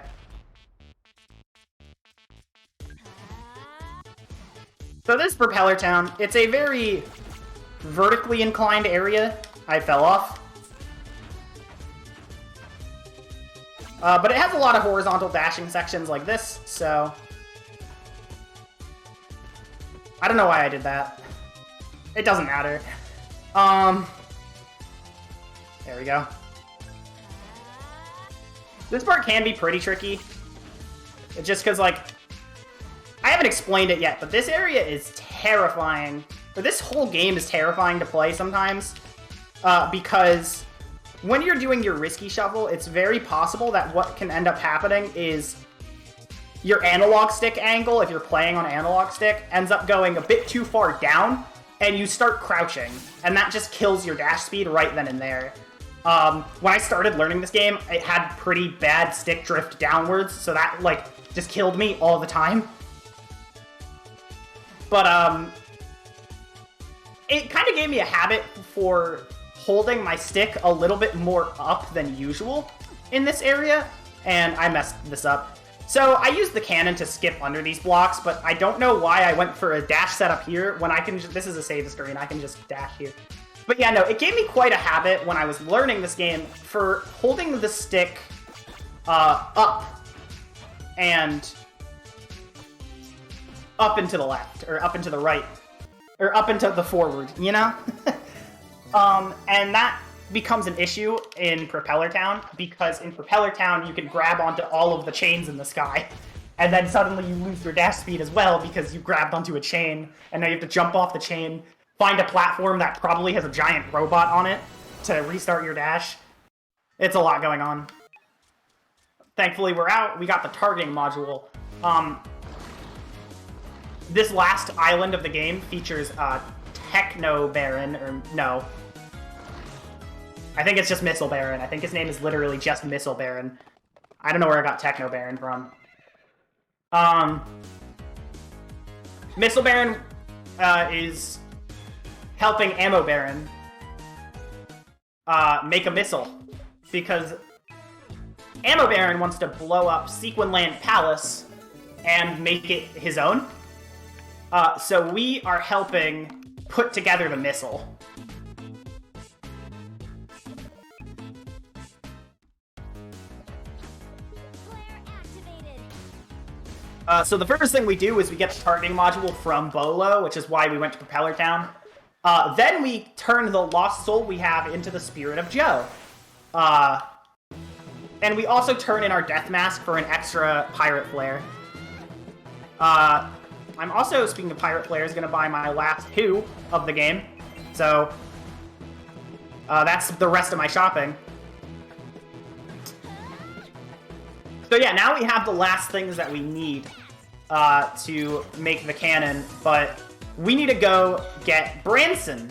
So this is Propeller Town. It's a very vertically inclined area. I fell off. But it has a lot of horizontal dashing sections like this, so I don't know why I did that. It doesn't matter. There we go. This part can be pretty tricky. Just because, like, I haven't explained it yet, but this area is terrifying. Or this whole game is terrifying to play sometimes. Because when you're doing your risky shuffle, it's very possible that what can end up happening is your analog stick angle, if you're playing on analog stick, ends up going a bit too far down, and you start crouching, and that just kills your dash speed right then and there. When I started learning this game, it had pretty bad stick drift downwards, so that, like, just killed me all the time. But, it kind of gave me a habit for holding my stick a little bit more up than usual in this area, and I messed this up. So I used the cannon to skip under these blocks, but I don't know why I went for a dash setup here when I can just, this is a save screen, I can just dash here. But yeah, no, it gave me quite a habit when I was learning this game for holding the stick up and up and to the left, or up and to the right, or up and to the forward, you know? And that becomes an issue in Propeller Town, because in Propeller Town you can grab onto all of the chains in the sky, and then suddenly you lose your dash speed as well because you grabbed onto a chain, and now you have to jump off the chain, find a platform that probably has a giant robot on it to restart your dash. It's a lot going on. Thankfully we're out, we got the targeting module. This last island of the game features Techno Baron, or no. I think it's just Missile Baron. I think his name is literally just Missile Baron. I don't know where I got Techno Baron from. Missile Baron is helping Ammo Baron make a missile, because Ammo Baron wants to blow up Sequin Land Palace and make it his own. So we are helping put together the missile. So the first thing we do is we get the targeting module from Bolo, which is why we went to Propeller Town. Then we turn the lost soul we have into the Spirit of Joe. And we also turn in our Death Mask for an extra Pirate Flare. I'm also, speaking of Pirate Flares, going to buy my last 2 of the game. So, that's the rest of my shopping. So yeah, now we have the last things that we need to make the cannon, but we need to go get Branson,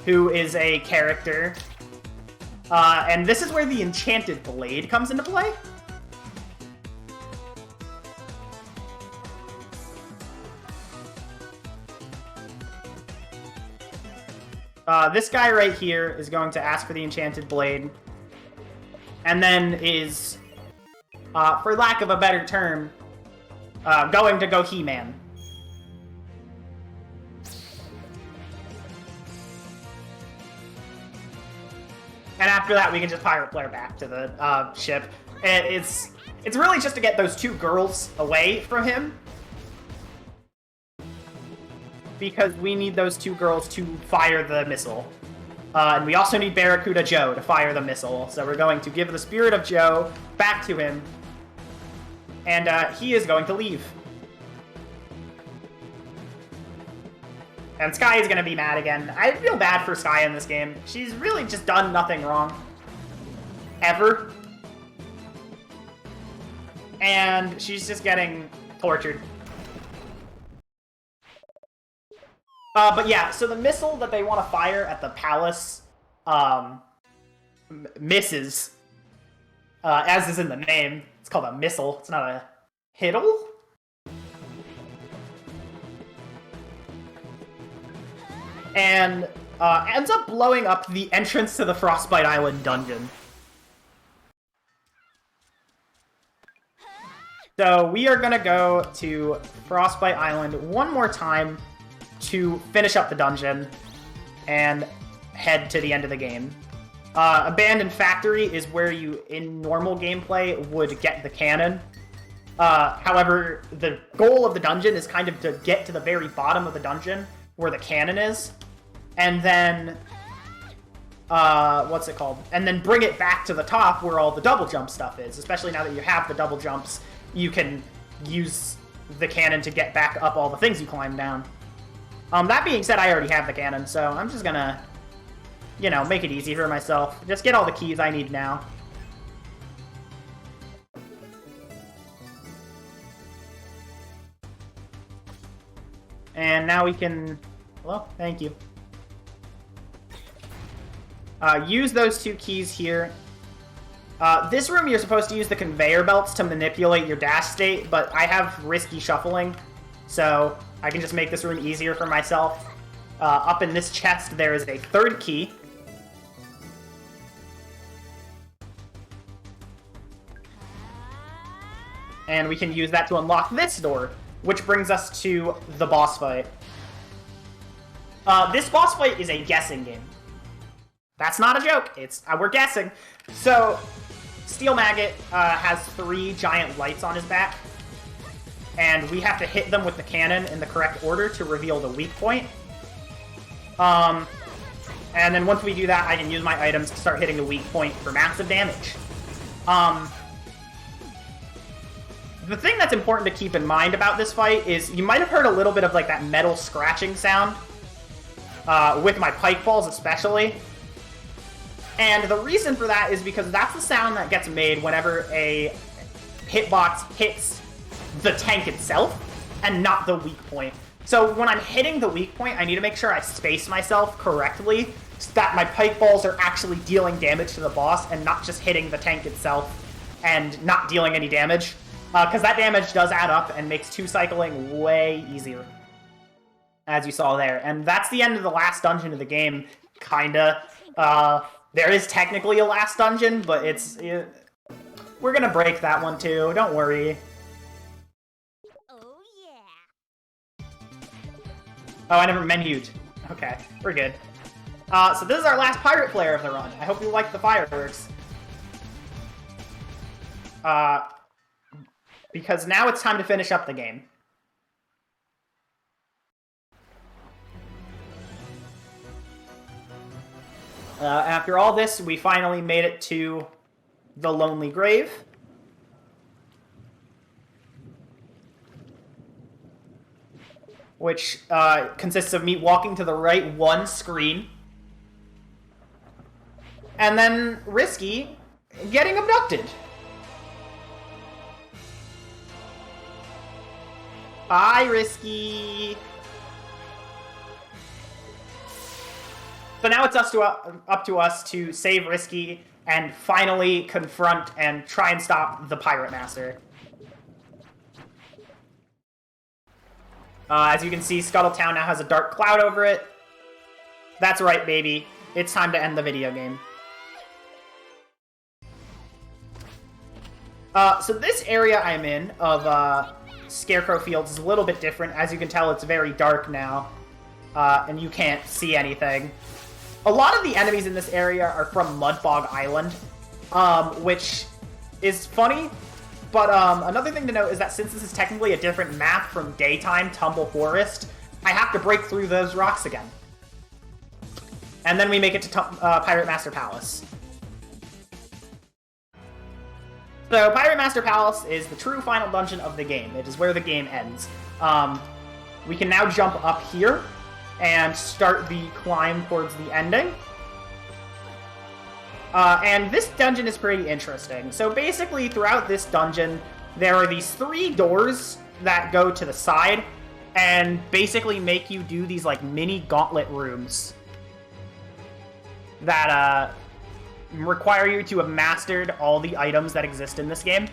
who is a character. And this is where the Enchanted Blade comes into play. This guy right here is going to ask for the Enchanted Blade, and then is, for lack of a better term, going to go He-Man. And after that, we can just Pirate Flare back to the ship. And it's really just to get those 2 girls away from him, because we need those 2 girls to fire the missile. And we also need Barracuda Joe to fire the missile. So we're going to give the Spirit of Joe back to him, and he is going to leave. And Sky is going to be mad again. I feel bad for Sky in this game. She's really just done nothing wrong. Ever. And she's just getting tortured. But yeah, so the missile that they want to fire at the palace misses. As is in the name. It's called a missile. It's not a hittle? And ends up blowing up the entrance to the Frostbite Island dungeon. So we are going to go to Frostbite Island one more time to finish up the dungeon and head to the end of the game. Abandoned Factory is where you, in normal gameplay, would get the cannon. However, the goal of the dungeon is kind of to get to the very bottom of the dungeon where the cannon is, and then, what's it called? And then bring it back to the top where all the double jump stuff is. Especially now that you have the double jumps, you can use the cannon to get back up all the things you climb down. That being said, I already have the cannon, so I'm just gonna, you know, make it easy for myself. Just get all the keys I need now. And now we can... Well, thank you. Use those 2 keys here. This room, you're supposed to use the conveyor belts to manipulate your dash state, but I have risky shuffling, so I can just make this room easier for myself. Up in this chest, there is a 3rd key. And we can use that to unlock this door, which brings us to the boss fight. This boss fight is a guessing game. That's not a joke. It's we're guessing. So, Steel Maggot has 3 giant lights on his back, and we have to hit them with the cannon in the correct order to reveal the weak point. And then once we do that, I can use my items to start hitting the weak point for massive damage. The thing that's important to keep in mind about this fight is you might have heard a little bit of like that metal scratching sound with my pike balls especially. And the reason for that is because that's the sound that gets made whenever a hitbox hits the tank itself and not the weak point. So when I'm hitting the weak point, I need to make sure I space myself correctly so that my pike balls are actually dealing damage to the boss and not just hitting the tank itself and not dealing any damage. Because that damage does add up and makes 2 cycling way easier, as you saw there. And that's the end of the last dungeon of the game, kinda. There is technically a last dungeon, but we're gonna break that one too, don't worry. Oh, yeah. Oh, I never menued. Okay, we're good. So this is our last Pirate Flare of the run. I hope you like the fireworks. Because now it's time to finish up the game. After all this, we finally made it to the Lonely Grave. Which consists of me walking to the right one screen. And then Risky getting abducted. Bye, Risky. So now it's up to us to save Risky and finally confront and try and stop the Pirate Master. As you can see, Scuttle Town now has a dark cloud over it. That's right, baby. It's time to end the video game. So this area I'm in of Scarecrow Fields is a little bit different. As you can tell, it's very dark now, and you can't see anything. A lot of the enemies in this area are from Bog Island, which is funny, but another thing to note is that since this is technically a different map from Daytime Tumble Forest, I have to break through those rocks again. And then we make it to Pirate Master Palace. So, Pirate Master Palace is the true final dungeon of the game. It is where the game ends. We can now jump up here and start the climb towards the ending. And this dungeon is pretty interesting. So basically, throughout this dungeon, there are these 3 doors that go to the side and basically make you do these, like, mini gauntlet rooms that, require you to have mastered all the items that exist in this game.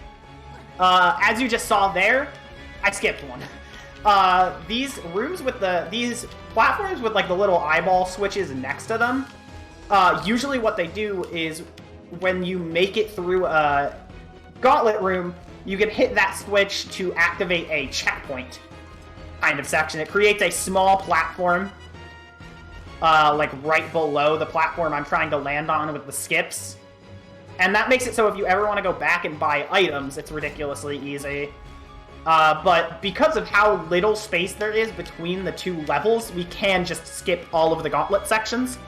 As you just saw there, I skipped one. These rooms with these platforms with like the little eyeball switches next to them, usually what they do is when you make it through a gauntlet room, you can hit that switch to activate a checkpoint kind of section. It creates a small platform like right below the platform I'm trying to land on with the skips. And that makes it so if you ever want to go back and buy items, it's ridiculously easy. But because of how little space there is between the 2 levels, we can just skip all of the gauntlet sections.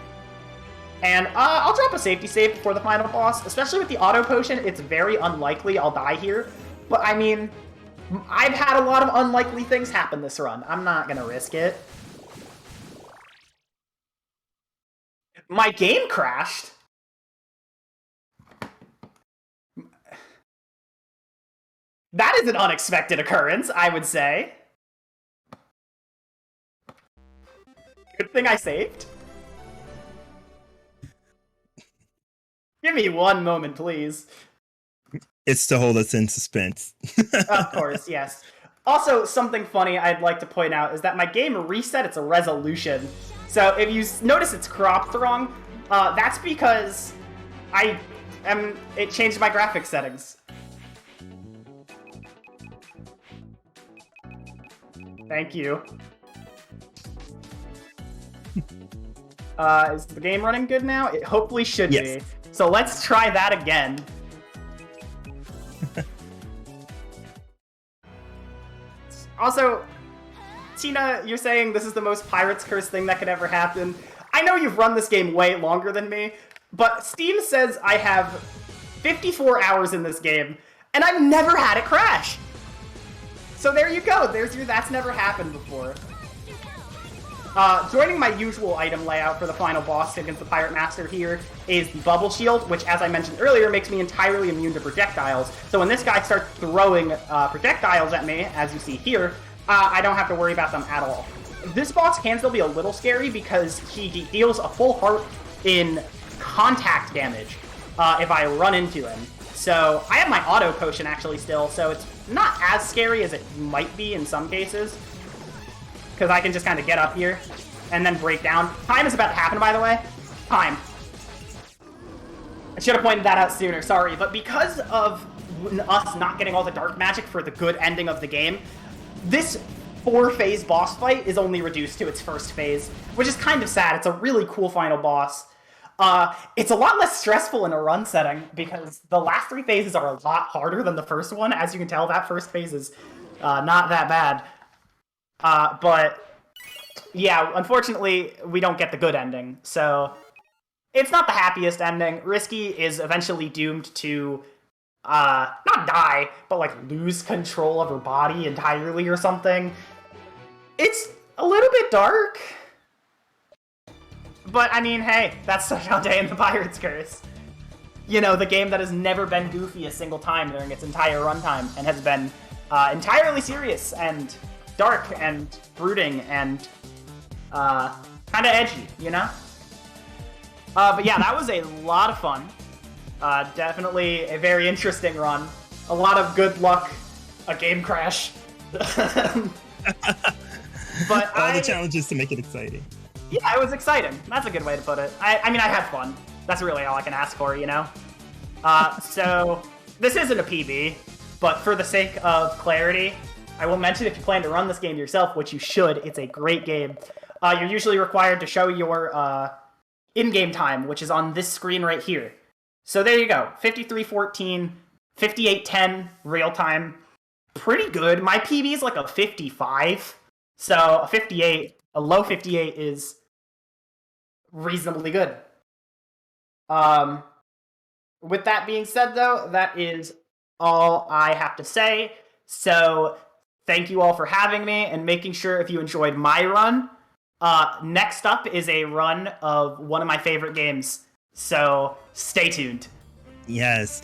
And I'll drop a safety save before the final boss. Especially with the auto potion, it's very unlikely I'll die here. But I mean, I've had a lot of unlikely things happen this run. I'm not gonna risk it. My game crashed? That is an unexpected occurrence, I would say. Good thing I saved. Give me one moment, please. It's to hold us in suspense. Of course, yes. Also, something funny I'd like to point out is that my game reset its resolution. So if you notice it's cropped wrong, that's because it changed my graphics settings. Thank you. Is the game running good now? It hopefully should be. So let's try that again. Also, Tina, you're saying this is the most Pirate's Curse thing that could ever happen. I know you've run this game way longer than me, but Steam says I have 54 hours in this game, and I've never had it crash! So there you go, there's your that's never happened before. Joining my usual item layout for the final boss against the Pirate Master here is the Bubble Shield, which, as I mentioned earlier, makes me entirely immune to projectiles. So when this guy starts throwing projectiles at me, as you see here, I don't have to worry about them at all. This boss can still be a little scary because he deals a full heart in contact damage if I run into him. So I have my auto potion actually still, so it's not as scary as it might be in some cases. Because I can just kind of get up here and then break down. Time is about to happen, by the way. Time. I should have pointed that out sooner, sorry. But because of us not getting all the dark magic for the good ending of the game, this 4-phase boss fight is only reduced to its first phase, which is kind of sad. It's a really cool final boss. It's a lot less stressful in a run setting because the last 3 phases are a lot harder than the first one. As you can tell, that first phase is not that bad. But yeah, unfortunately, we don't get the good ending. So It's not the happiest ending. Risky is eventually doomed to not die, but like lose control of her body entirely or something. It's a little bit dark. But I mean, hey, that's Shantae and the Pirate's Curse. You know, the game that has never been goofy a single time during its entire runtime and has been entirely serious and dark and brooding and kind of edgy, you know? But yeah, that was a lot of fun. Definitely a very interesting run. A lot of good luck, a game crash. But all the challenges to make it exciting. Yeah, it was exciting. That's a good way to put it. I mean, I had fun. That's really all I can ask for, you know? So, this isn't a PB, but for the sake of clarity, I will mention if you plan to run this game yourself, which you should, it's a great game. You're usually required to show your in-game time, which is on this screen right here. So there you go, 53:14, 58:10 real time. Pretty good. My PB is like a 55, so a 58, a low 58 is reasonably good. With that being said, though, that is all I have to say. So thank you all for having me and making sure if you enjoyed my run. Next up is a run of one of my favorite games. So stay tuned. Yes.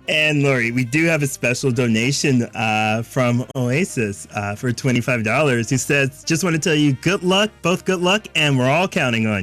And Laurie, we do have a special donation from Oasis for $25 who says, just want to tell you good luck, both good luck, and we're all counting on you.